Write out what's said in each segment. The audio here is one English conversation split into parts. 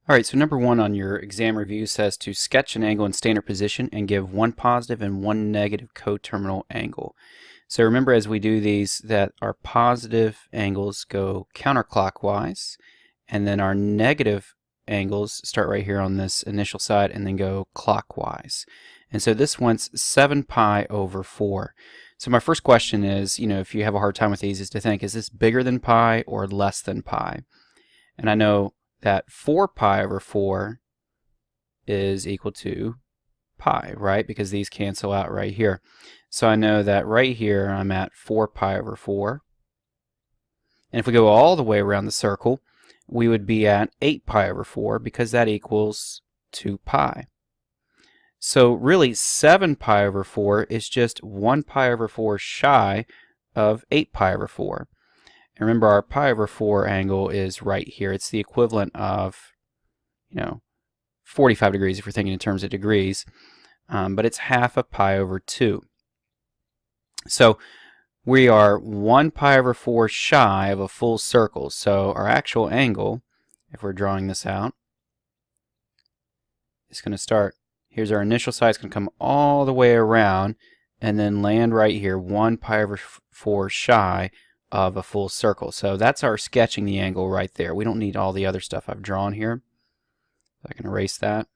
Alright, so number one on your exam review says to sketch an angle in standard position and give one positive and one negative coterminal angle. So remember as we do these that our positive angles go counterclockwise, and then our negative angles start right here on this initial side and then go clockwise. And so this one's 7 pi over 4. So my first question is, if you have a hard time with these, is to think, is this bigger than pi or less than pi? And I know that 4 pi over 4 is equal to pi, right? Because these cancel out right here. So I know that right here I'm at 4 pi over 4. And if we go all the way around the circle, we would be at 8 pi over 4 because that equals 2 pi. So really 7 pi over 4 is just 1 pi over 4 shy of 8 pi over 4. And remember, our pi over 4 angle is right here. It's the equivalent of, 45 degrees if we're thinking in terms of degrees, but it's half of pi over 2. So we are 1 pi over 4 shy of a full circle. So our actual angle, if we're drawing this out, is going to start, here's our initial side, it's going to come all the way around and then land right here, 1 pi over 4 shy of a full circle. So that's our sketching the angle right there. We don't need all the other stuff I've drawn here. I can erase that.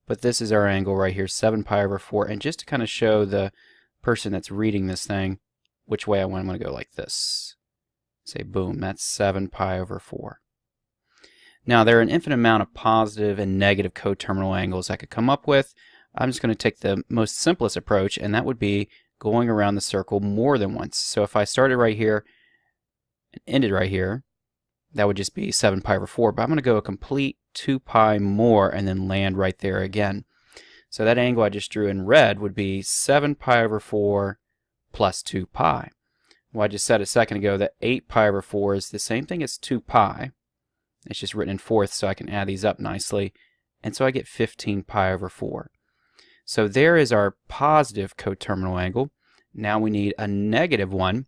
But this is our angle right here, 7 pi over 4. And just to kind of show the person that's reading this thing which way I want, I'm going to go like this. Say boom, that's 7 pi over 4. Now there are an infinite amount of positive and negative coterminal angles I could come up with. I'm just going to take the most simplest approach, and that would be going around the circle more than once. So if I started right here and ended right here, that would just be 7 pi over 4, but I'm going to go a complete 2 pi more and then land right there again. So that angle I just drew in red would be 7 pi over 4 plus 2 pi. Well, I just said a second ago that 8 pi over 4 is the same thing as 2 pi. It's just written in fourths so I can add these up nicely. And so I get 15 pi over 4. So there is our positive coterminal angle. Now we need a negative one.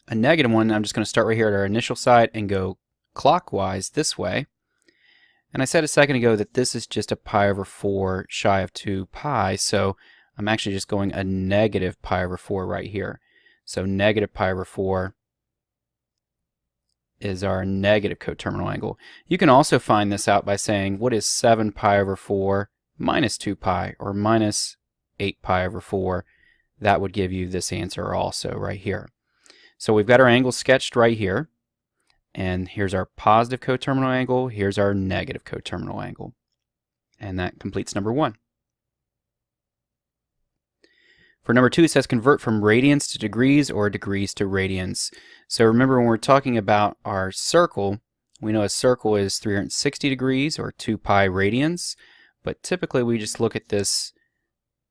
A negative one, I'm just going to start right here at our initial side and go clockwise this way. And I said a second ago that this is just a pi over 4 shy of 2 pi, so I'm actually just going a negative pi over 4 right here. So negative pi over 4 is our negative coterminal angle. You can also find this out by saying, what is 7 pi over 4 minus 2 pi, or minus 8 pi over 4? That would give you this answer also right here. So we've got our angle sketched right here, and here's our positive coterminal angle, here's our negative coterminal angle. And that completes number one. For number two, it says convert from radians to degrees or degrees to radians. So remember, when we're talking about our circle, we know a circle is 360 degrees or 2 pi radians, but typically we just look at this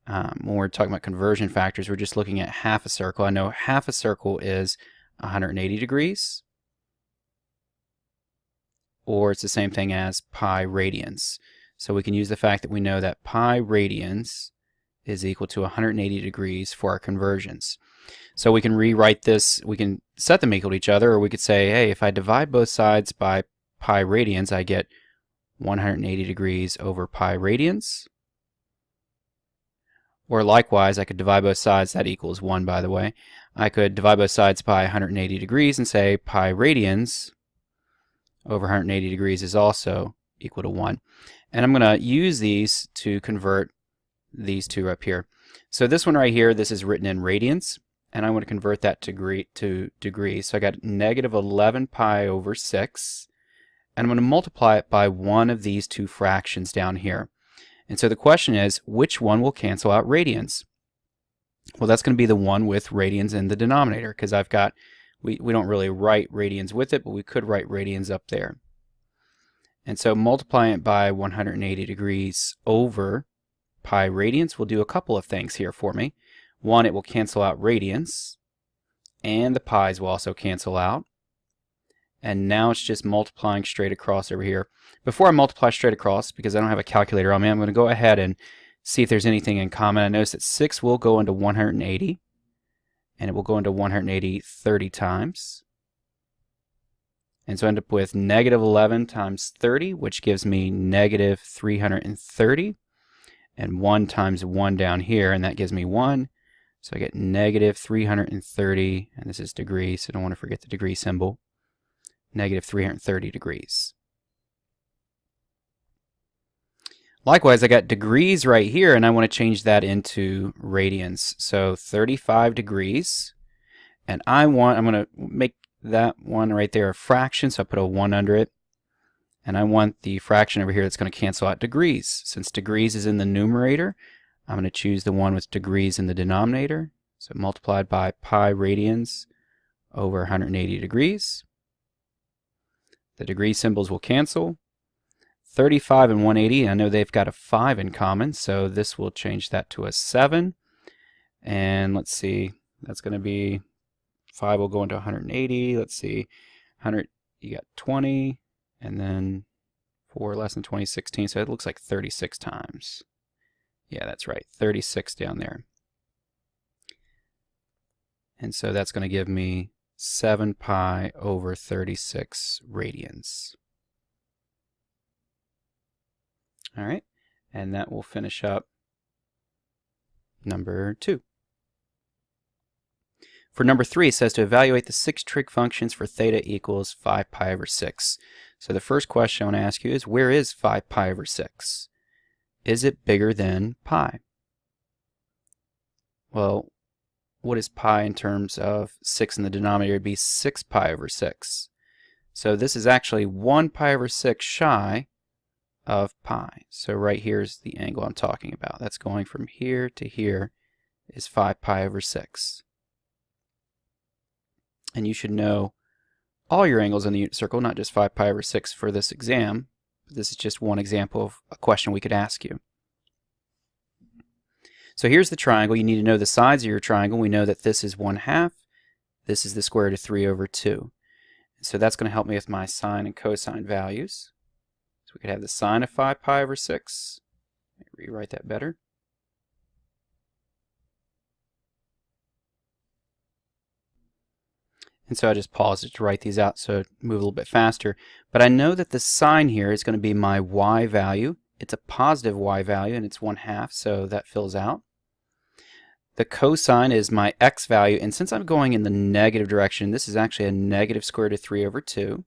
when we're talking about conversion factors, we're just looking at half a circle. I know half a circle is 180 degrees, or it's the same thing as pi radians. So we can use the fact that we know that pi radians is equal to 180 degrees for our conversions. So we can rewrite this, we can set them equal to each other, or we could say, hey, if I divide both sides by pi radians, I get 180 degrees over pi radians. Or likewise, I could divide both sides, that equals 1 by the way. I could divide both sides by 180 degrees and say pi radians over 180 degrees is also equal to 1. And I'm going to use these to convert these two up here. So this one right here, this is written in radians, and I want to convert that to degrees. So I got negative 11 pi over 6, and I'm going to multiply it by one of these two fractions down here. And so the question is, which one will cancel out radians? Well, that's going to be the one with radians in the denominator, because I've got, we don't really write radians with it, but we could write radians up there. And so multiplying it by 180 degrees over pi radians will do a couple of things here for me. One, it will cancel out radians, and the pi's will also cancel out. And now it's just multiplying straight across over here. Before I multiply straight across, because I don't have a calculator on me, I'm going to go ahead and see if there's anything in common. I notice that 6 will go into 180, and it will go into 180 30 times. And so I end up with negative 11 times 30, which gives me negative 330. And 1 times 1 down here, and that gives me 1. So I get negative 330, and this is degrees, so don't want to forget the degree symbol. Negative 330 degrees. Likewise, I got degrees right here, and I want to change that into radians. So 35 degrees, and I'm going to make that one right there a fraction, so I put a 1 under it. And I want the fraction over here that's going to cancel out degrees. Since degrees is in the numerator, I'm going to choose the one with degrees in the denominator. So multiplied by pi radians over 180 degrees. The degree symbols will cancel. 35 and 180, I know they've got a 5 in common, so this will change that to a 7. And let's see, that's going to be 5 will go into 180. Let's see, 100, you got 20, and then 4 less than 20, 16, so it looks like 36 times. Yeah, that's right, 36 down there. And so that's going to give me 7 pi over 36 radians. All right, and that will finish up number 2. For number 3, it says to evaluate the 6 trig functions for theta equals 5 pi over 6. So the first question I want to ask you is, where is 5 pi over 6? Is it bigger than pi? Well, what is pi in terms of 6 in the denominator? It would be 6 pi over 6. So this is actually 1 pi over 6 shy of pi. So right here is the angle I'm talking about. That's going from here to here is 5 pi over 6. And you should know all your angles in the unit circle, not just 5 pi over 6 for this exam. This is just one example of a question we could ask you. So here's the triangle. You need to know the sides of your triangle. We know that this is 1/2. This is the square root of 3 over 2. So that's going to help me with my sine and cosine values. So we could have the sine of 5 pi over 6. Let me rewrite that better. And so I just paused it to write these out so it move a little bit faster. But I know that the sine here is going to be my y value. It's a positive y value, and it's 1/2, so that fills out. The cosine is my x value, and since I'm going in the negative direction, this is actually a negative square root of 3 over 2.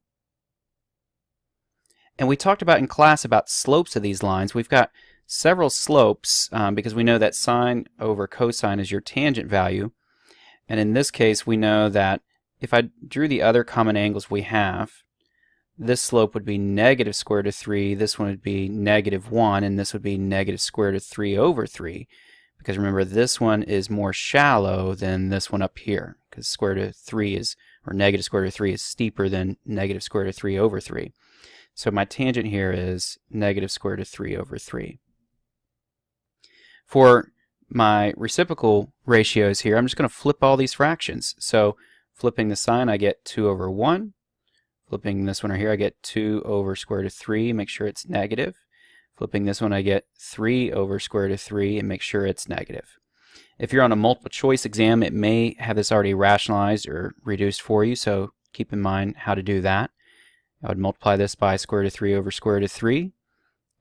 And we talked about in class about slopes of these lines. We've got several slopes because we know that sine over cosine is your tangent value. And in this case, we know that if I drew the other common angles we have, this slope would be negative square root of 3, this one would be negative 1, and this would be negative square root of 3 over 3. Because remember, this one is more shallow than this one up here, because square root of 3 is, or negative square root of 3 is steeper than negative square root of 3 over 3. So my tangent here is negative square root of 3 over 3. For my reciprocal ratios here, I'm just going to flip all these fractions. So flipping the sign, I get 2 over 1. Flipping this one right here, I get 2 over square root of 3. Make sure it's negative. Flipping this one, I get 3 over square root of 3, and make sure it's negative. If you're on a multiple choice exam, it may have this already rationalized or reduced for you, so keep in mind how to do that. I would multiply this by square root of 3 over square root of 3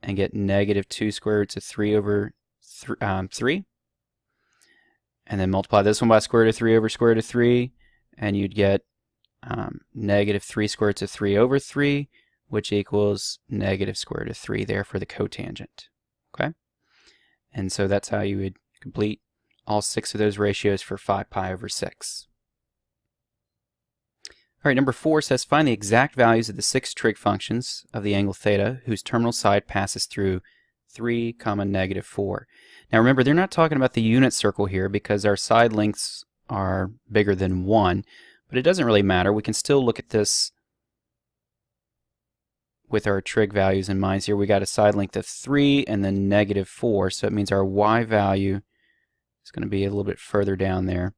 and get negative 2 square roots of 3 over 3. And then multiply this one by square root of 3 over square root of 3, and you'd get negative 3 square roots of 3 over 3, which equals negative square root of 3 there for the cotangent. Okay? And so that's how you would complete all 6 of those ratios for 5 pi over 6. All right, number 4 says find the exact values of the 6 trig functions of the angle theta whose terminal side passes through 3, negative 4. Now remember, they're not talking about the unit circle here because our side lengths are bigger than 1, but it doesn't really matter. We can still look at this with our trig values in mind. Here we got a side length of 3 and then negative 4, so it means our y value is going to be a little bit further down there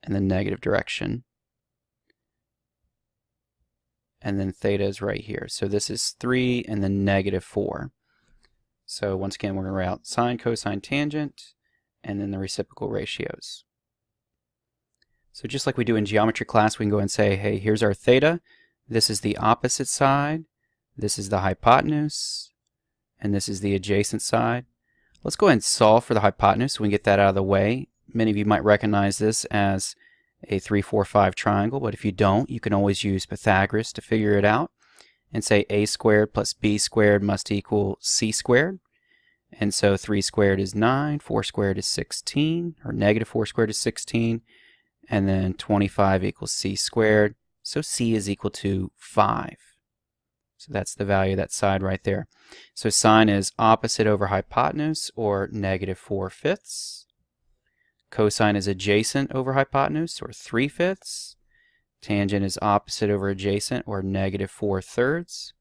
in the negative direction. And then theta is right here. So this is 3 and then negative 4. So once again, we're going to write out sine, cosine, tangent, and then the reciprocal ratios. So just like we do in geometry class, we can go and say, hey, here's our theta. This is the opposite side. This is the hypotenuse. And this is the adjacent side. Let's go ahead and solve for the hypotenuse so we can get that out of the way. Many of you might recognize this as a 3, 4, 5 triangle, but if you don't, you can always use Pythagoras to figure it out and say a squared plus b squared must equal c squared. And so 3 squared is 9, 4 squared is 16, or negative 4 squared is 16, and then 25 equals c squared. So c is equal to 5. So that's the value of that side right there. So sine is opposite over hypotenuse, or negative 4/5. Cosine is adjacent over hypotenuse, or 3/5. Tangent is opposite over adjacent, or negative 4/3.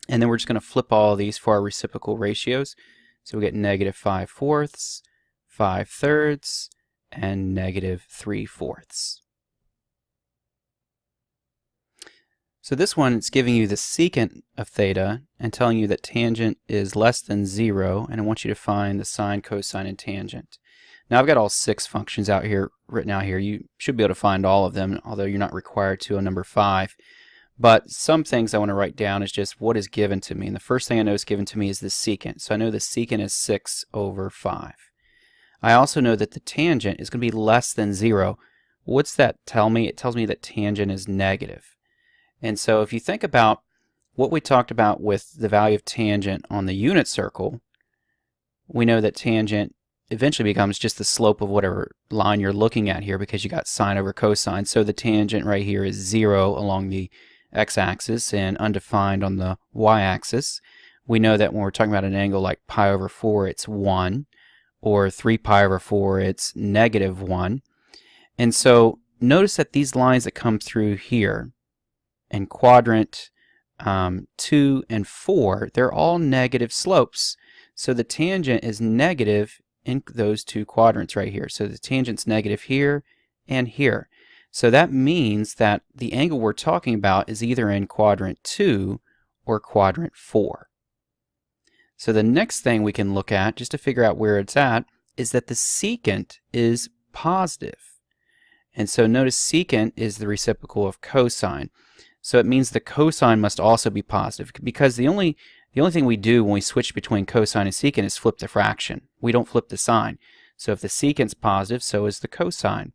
And then we're just going to flip all of these for our reciprocal ratios. So we get negative 5/4, 5/3, and negative 3/4. So this one, it's giving you the secant of theta and telling you that tangent is less than 0, and I want you to find the sine, cosine, and tangent. Now I've got all 6 functions out here written out here. You should be able to find all of them, although you're not required to on number 5. But some things I want to write down is just what is given to me. And the first thing I know is given to me is the secant. So I know the secant is 6/5. I also know that the tangent is going to be less than 0. What's that tell me? It tells me that tangent is negative. And so if you think about what we talked about with the value of tangent on the unit circle, we know that tangent eventually becomes just the slope of whatever line you're looking at here, because you got sine over cosine. So the tangent right here is 0 along the x-axis and undefined on the y-axis. We know that when we're talking about an angle like pi over 4, it's 1, or 3 pi over 4, it's negative 1. And so notice that these lines that come through here in quadrant 2 and 4, they're all negative slopes. So the tangent is negative in those 2 quadrants right here. So the tangent's negative here and here. So that means that the angle we're talking about is either in quadrant 2 or quadrant 4. So the next thing we can look at, just to figure out where it's at, is that the secant is positive. And so notice secant is the reciprocal of cosine. So it means the cosine must also be positive, because the only thing we do when we switch between cosine and secant is flip the fraction. We don't flip the sign. So if the secant's positive, so is the cosine.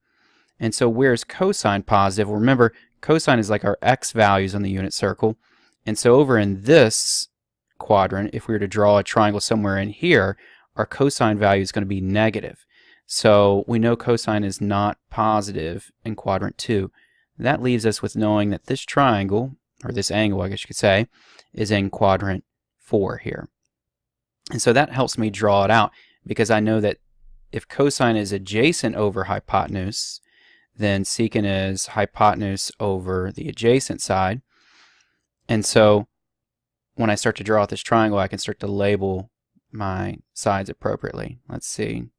And so where's cosine positive? Well, remember, cosine is like our x values on the unit circle. And so over in this quadrant, if we were to draw a triangle somewhere in here, our cosine value is going to be negative. So we know cosine is not positive in quadrant 2. That leaves us with knowing that this triangle, or this angle I guess you could say, is in quadrant 4 here. And so that helps me draw it out, because I know that if cosine is adjacent over hypotenuse, then secant is hypotenuse over the adjacent side. And so when I start to draw out this triangle, I can start to label my sides appropriately. Let's see.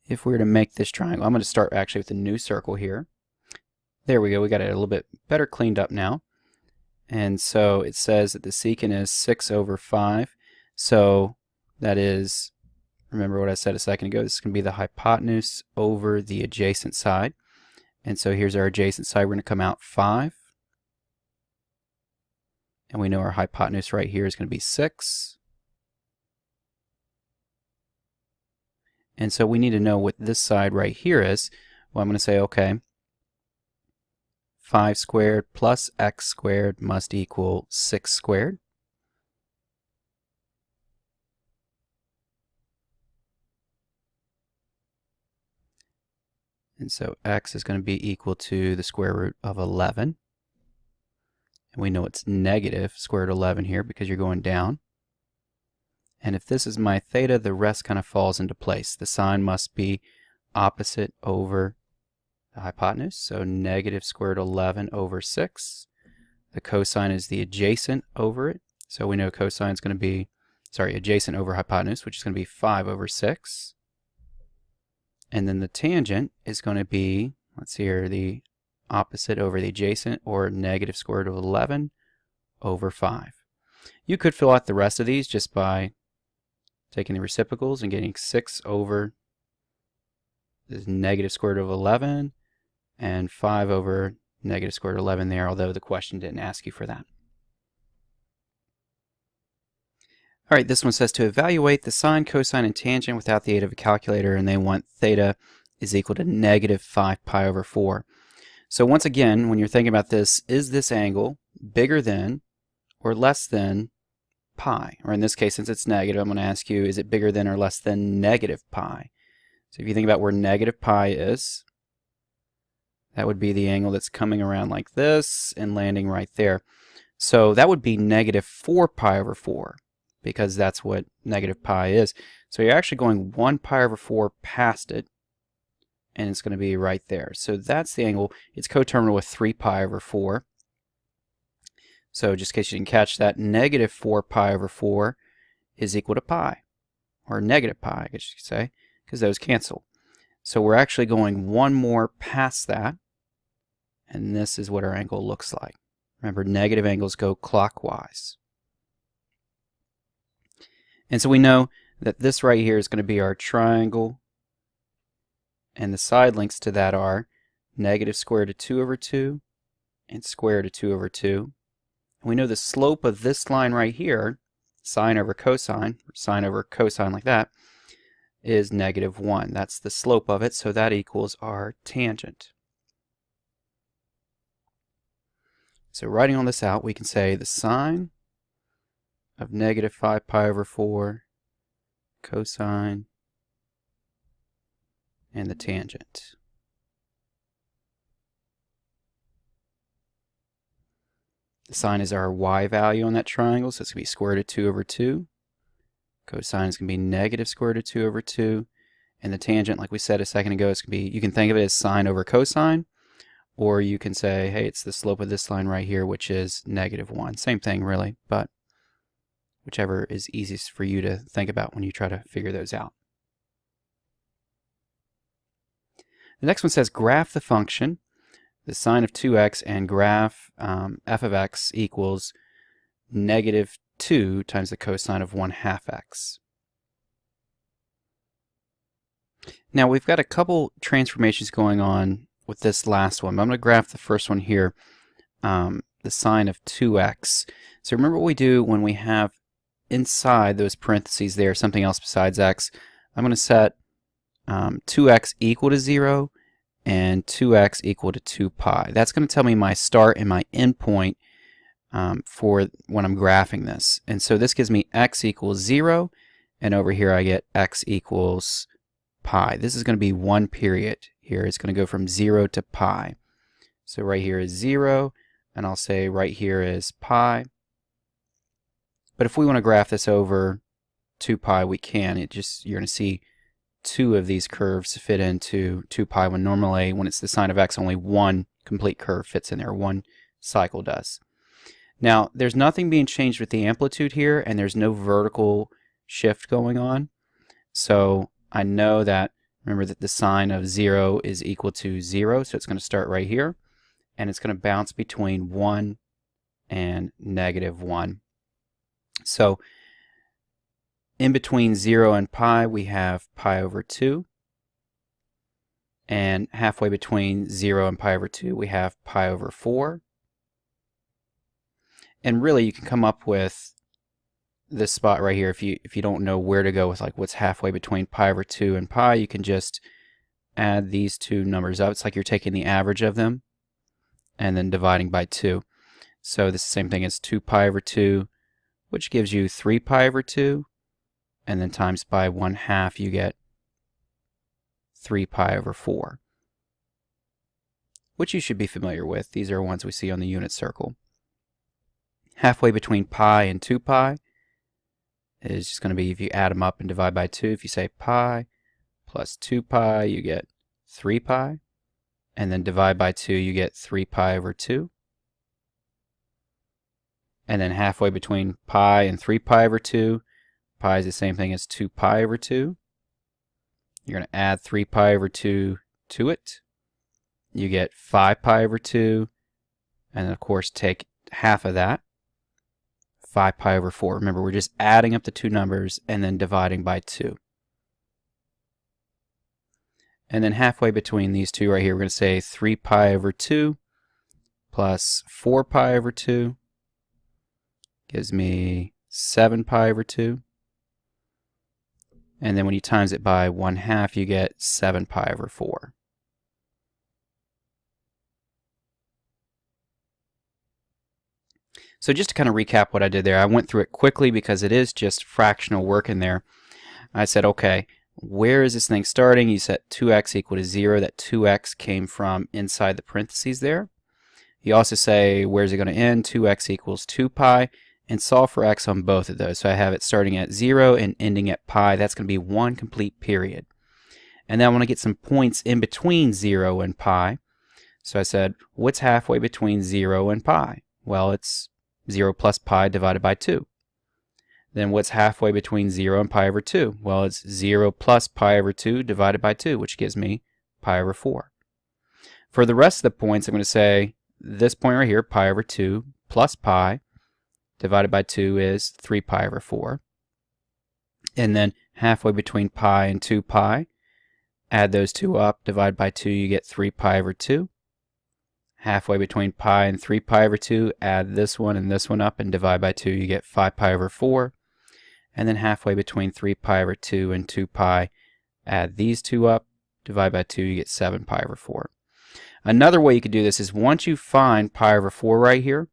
If we were to make this triangle, I'm going to start actually with a new circle here. There we go. We got it a little bit better cleaned up now. And so it says that the secant is 6/5. So that is, remember what I said a second ago, this is going to be the hypotenuse over the adjacent side. And so here's our adjacent side. We're going to come out 5. And we know our hypotenuse right here is going to be 6. And so we need to know what this side right here is. Well, I'm going to say, okay, 5 squared plus x squared must equal 6 squared. And so x is going to be equal to the square root of 11. And we know it's negative square root of 11 here because you're going down. And if this is my theta, the rest kind of falls into place. The sine must be opposite over the hypotenuse, so negative square root of 11 over 6. The cosine is the adjacent over it, so we know cosine is going to be, adjacent over hypotenuse, which is going to be 5 over 6. And then the tangent is going to be, let's see here, the opposite over the adjacent, or negative square root of 11 over 5. You could fill out the rest of these just by taking the reciprocals and getting 6 over the negative square root of 11 and 5 over negative square root of 11 there, although the question didn't ask you for that. All right, this one says to evaluate the sine, cosine, and tangent without the aid of a calculator, and they want theta is equal to negative 5 pi over 4. So once again, when you're thinking about this, is this angle bigger than or less than pi? Or in this case, since it's negative, I'm going to ask you, is it bigger than or less than negative pi? So if you think about where negative pi is, that would be the angle that's coming around like this and landing right there. So that would be negative 4 pi over 4, because that's what negative pi is. So you're actually going 1 pi over 4 past it, and it's going to be right there. So that's the angle. It's coterminal with 3 pi over 4. So just in case you didn't catch that, negative 4 pi over 4 is equal to pi, or negative pi, I guess you could say, because those cancel. So we're actually going one more past that, and this is what our angle looks like. Remember, negative angles go clockwise. And so we know that this right here is going to be our triangle, and the side links to that are negative square root of 2 over 2 and square root of 2 over 2. And we know the slope of this line right here, sine over cosine, or sine over cosine like that, is negative 1. That's the slope of it, so that equals our tangent. So writing all this out, we can say the sine of negative 5 pi over 4, cosine, and the tangent. The sine is our y value on that triangle, so it's going to be square root of 2 over 2. Cosine is going to be negative square root of 2 over 2. And the tangent, like we said a second ago, is going to be, you can think of it as sine over cosine, or you can say, hey, it's the slope of this line right here, which is negative 1. Same thing, really, but whichever is easiest for you to think about when you try to figure those out. The next one says graph the function, the sine of 2x, and graph f of x equals negative 2 times the cosine of 1/2 x. Now we've got a couple transformations going on with this last one. I'm going to graph the first one here, the sine of 2x. So remember what we do when we have inside those parentheses there something else besides x. I'm going to set 2x equal to 0 and 2x equal to 2 pi. That's going to tell me my start and my end point for when I'm graphing this. And so this gives me x equals 0, and over here I get x equals pi. This is going to be one period here. It's going to go from 0 to pi. So right here is 0, and I'll say right here is pi. But if we want to graph this over 2 pi, we can. You're going to see two of these curves fit into 2 pi, when normally when it's the sine of x, only one complete curve fits in there. One cycle does. Now, there's nothing being changed with the amplitude here, and there's no vertical shift going on. So I know that, remember that the sine of 0 is equal to 0, so it's going to start right here, and it's going to bounce between 1 and negative 1. So in between 0 and pi, we have pi over 2. And halfway between 0 and pi over 2, we have pi over 4. And really, you can come up with this spot right here. If you don't know where to go with like what's halfway between pi over 2 and pi, you can just add these two numbers up. It's like you're taking the average of them and then dividing by 2. So this is the same thing as 2 pi over 2, which gives you 3 pi over 2. And then times by 1/2, you get 3 pi over 4, which you should be familiar with. These are ones we see on the unit circle. Halfway between pi and 2 pi is just going to be, if you add them up and divide by 2, if you say pi plus 2 pi, you get 3 pi. And then divide by 2, you get 3 pi over 2. And then halfway between pi and 3 pi over 2, pi is the same thing as 2 pi over 2. You're going to add 3 pi over 2 to it. You get 5 pi over 2. And then, of course, take half of that, 5 pi over 4. Remember, we're just adding up the two numbers and then dividing by 2. And then halfway between these two right here, we're going to say 3 pi over 2 plus 4 pi over 2 gives me 7 pi over 2. And then when you times it by 1/2, you get 7 pi over 4. So just to kind of recap what I did there, I went through it quickly because it is just fractional work in there. I said, okay, where is this thing starting? You set 2x equal to 0. That 2x came from inside the parentheses there. You also say, where's it going to end? 2x equals 2 pi. And solve for x on both of those. So I have it starting at 0 and ending at pi. That's going to be one complete period. And then I want to get some points in between 0 and pi. So I said, what's halfway between 0 and pi? Well, it's 0 plus pi divided by 2. Then what's halfway between 0 and pi over 2? Well, it's 0 plus pi over 2 divided by 2, which gives me pi over 4. For the rest of the points, I'm going to say this point right here, pi over 2 plus pi divided by 2 is 3 pi over 4. And then halfway between pi and 2 pi, add those two up, divide by 2, you get 3 pi over 2. Halfway between pi and 3 pi over 2, add this one and this one up and divide by 2, you get 5 pi over 4. And then halfway between 3 pi over 2 and 2 pi, add these two up, divide by 2, you get 7 pi over 4. Another way you could do this is once you find pi over 4 right here,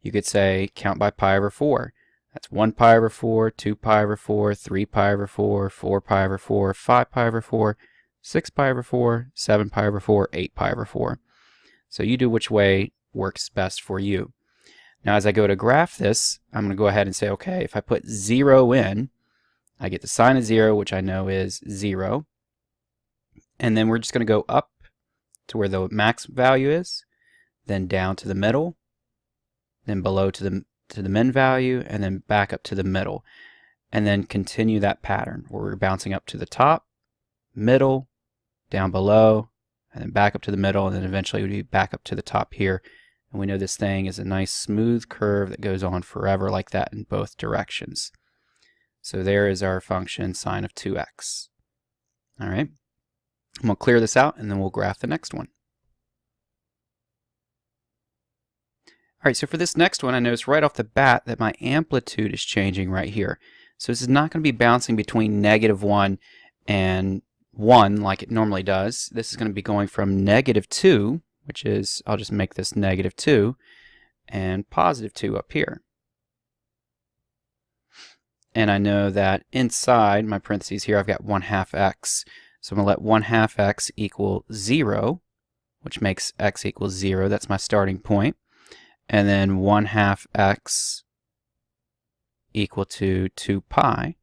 you could say count by pi over 4. That's 1 pi over 4, 2 pi over 4, 3 pi over 4, 4 pi over 4, 5 pi over 4, 6 pi over 4, 7 pi over 4, 8 pi over 4. So you do which way works best for you. Now as I go to graph this, I'm going to go ahead and say, okay, if I put 0 in, I get the sign of 0, which I know is 0. And then we're just going to go up to where the max value is, then down to the middle, then below to the min value, and then back up to the middle. And then continue that pattern where we're bouncing up to the top, middle, down below, and then back up to the middle, and then eventually we'll be back up to the top here. And we know this thing is a nice smooth curve that goes on forever like that in both directions. So there is our function sine of 2x. All right, I'm going to clear this out and then we'll graph the next one. All right, so for this next one, I notice right off the bat that my amplitude is changing right here. So this is not going to be bouncing between -1 and 1 like it normally does. This is going to be going from -2, which is, I'll just make this -2, and +2 up here. And I know that inside my parentheses here, I've got 1/2 x. So I'm going to let 1/2 x equal 0, which makes x equals 0. That's my starting point. And then 1/2 x equal to 2 pi.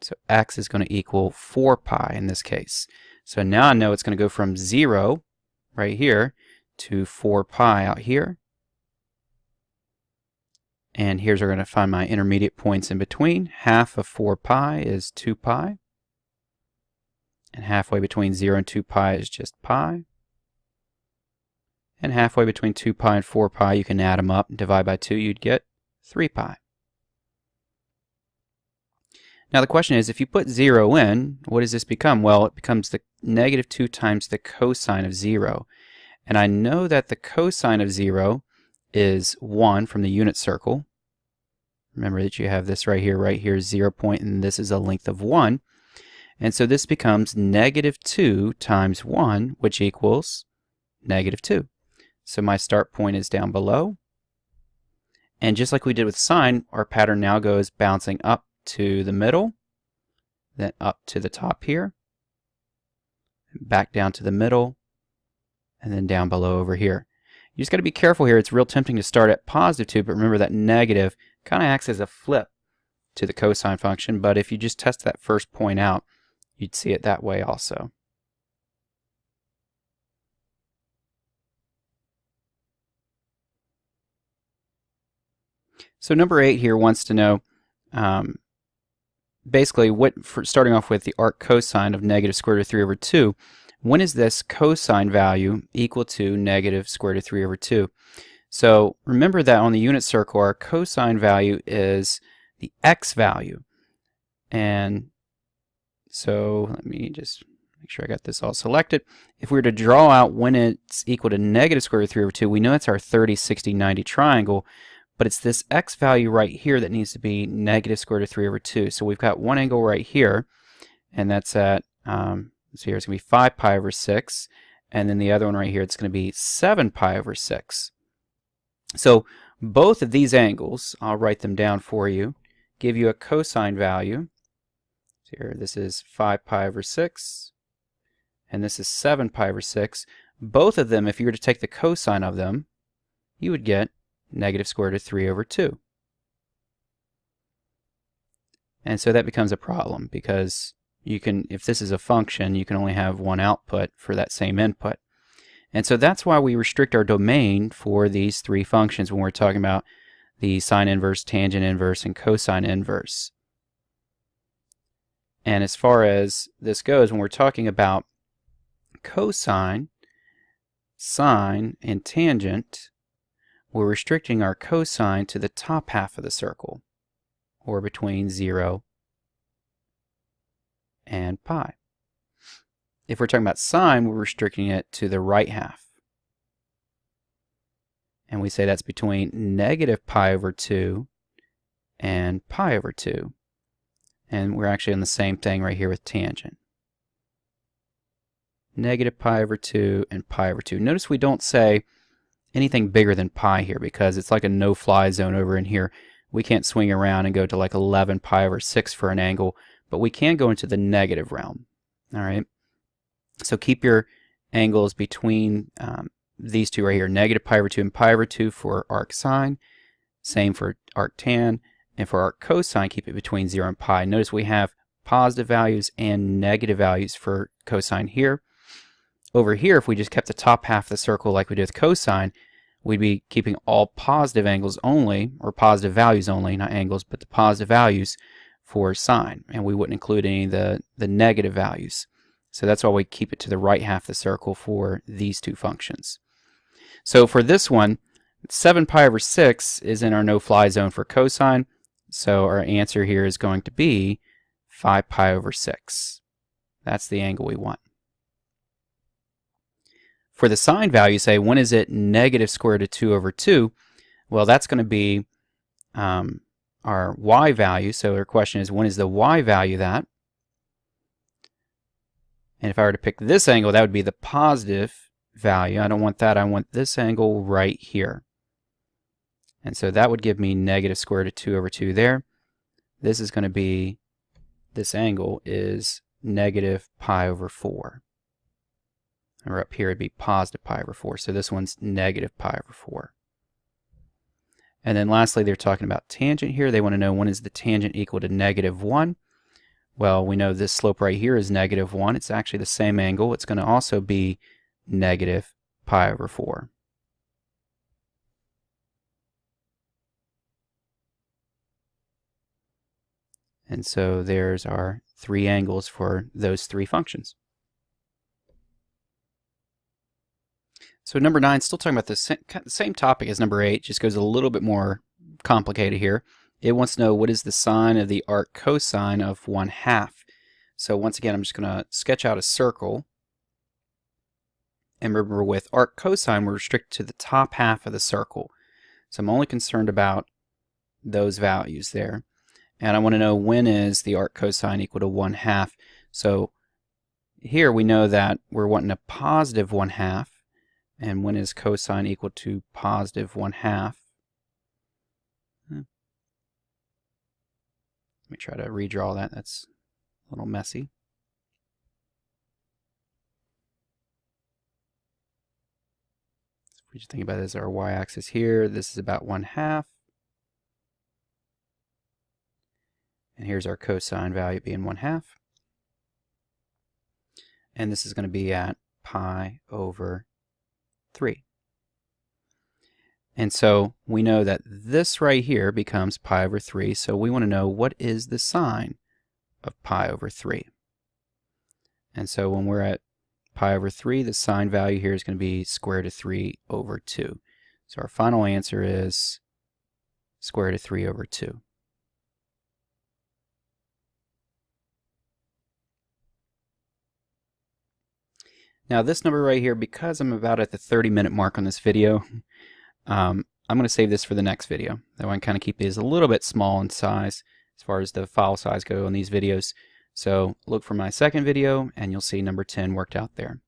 So x is going to equal 4 pi in this case. So now I know it's going to go from 0 right here to 4 pi out here. And here's where I'm going to find my intermediate points in between. Half of 4 pi is 2 pi. And halfway between 0 and 2 pi is just pi. And halfway between 2 pi and 4 pi, you can add them up and divide by 2, you'd get 3 pi. Now the question is, if you put 0 in, what does this become? Well, it becomes the -2 times the cosine of 0. And I know that the cosine of 0 is 1 from the unit circle. Remember that you have this right here, 0 point, and this is a length of 1. And so this becomes -2 times 1, which equals -2. So my start point is down below. And just like we did with sine, our pattern now goes bouncing up to the middle, then up to the top here, back down to the middle, and then down below over here. You just got to be careful here. It's real tempting to start at +2, but remember that negative kind of acts as a flip to the cosine function. But if you just test that first point out, you'd see it that way also. So number 8 here wants to know basically starting off with the arc cosine of -√3/2, when is this cosine value equal to -√3/2? So remember that on the unit circle, our cosine value is the x value. And so let me just Make sure I got this all selected. If we were to draw out when it's equal to negative square root of 3 over 2, we know it's our 30, 60, 90 triangle, but it's this x value right here that needs to be negative square root of 3 over 2. So we've got one angle right here, and that's at, so here it's going to be 5 pi over 6, and then the other one right here, it's going to be 7 pi over 6. So both of these angles, I'll write them down for you, give you a cosine value. So here, this is 5 pi over 6. And this is 7 pi over 6. Both of them, if you were to take the cosine of them, you would get negative square root of 3 over 2. And so that becomes a problem because you can, if this is a function, you can only have one output for that same input. And so that's why we restrict our domain for these three functions when we're talking about the sine inverse, tangent inverse, and cosine inverse. And as far as this goes, when we're talking about cosine, sine, and tangent, we're restricting our cosine to the top half of the circle, or between 0 and pi. If we're talking about sine, we're restricting it to the right half. And we say that's between negative pi over 2 and pi over 2. And we're actually on the same thing right here with tangent. Negative pi over 2 and pi over 2. Notice we don't say anything bigger than pi here because it's like a no-fly zone over in here. We can't swing around and go to like 11 pi over 6 for an angle, but we can go into the negative realm. All right. So keep your angles between these two right here, negative pi over 2 and pi over 2 for arc sine. Same for arc tan. And for arc cosine, keep it between 0 and pi. Notice we have positive values and negative values for cosine here. Over here, if we just kept the top half of the circle like we did with cosine, we'd be keeping all positive angles only, or positive values only, not angles, but the positive values for sine. And we wouldn't include any of the negative values. So that's why we keep it to the right half of the circle for these two functions. So for this one, 7 pi over 6 is in our no-fly zone for cosine. So our answer here is going to be 5 pi over 6. That's the angle we want. For the sine value, say, when is it negative square root of 2 over 2? Well, that's going to be our y value. So our question is, when is the y value that? And if I were to pick this angle, that would be the positive value. I don't want that. I want this angle right here. And so that would give me negative square root of 2 over 2 there. This is going to be, this angle is negative pi over 4. Or up here it'd be positive pi over 4. So this one's negative pi over 4. And then lastly, they're talking about tangent here. They want to know when is the tangent equal to negative 1. Well, we know this slope right here is negative 1. It's actually the same angle. It's going to also be negative pi over 4. And so there's our three angles for those three functions. So number 9, still talking about the same topic as number 8, just goes a little bit more complicated here. It wants to know what is the sine of the arc cosine of 1/2. So once again, I'm just going to sketch out a circle. And remember, with arc cosine, we're restricted to the top half of the circle. So I'm only concerned about those values there. And I want to know when is the arc cosine equal to 1/2. So here we know that we're wanting a positive 1/2. And when is cosine equal to positive 1/2? Let me try to redraw that. That's a little messy. If we just think about it as our y-axis here, this is about 1/2. And here's our cosine value being 1/2. And this is going to be at pi over 3. And so we know that this right here becomes pi over 3. So we want to know what is the sine of pi over 3. And so when we're at pi over 3, the sine value here is going to be square root of 3 over 2. So our final answer is square root of 3 over 2. Now this number right here, because I'm about at the 30-minute mark on this video, I'm going to save this for the next video. That one kind of keep these a little bit small in size as far as the file size go on these videos. So look for my second video and you'll see number 10 worked out there.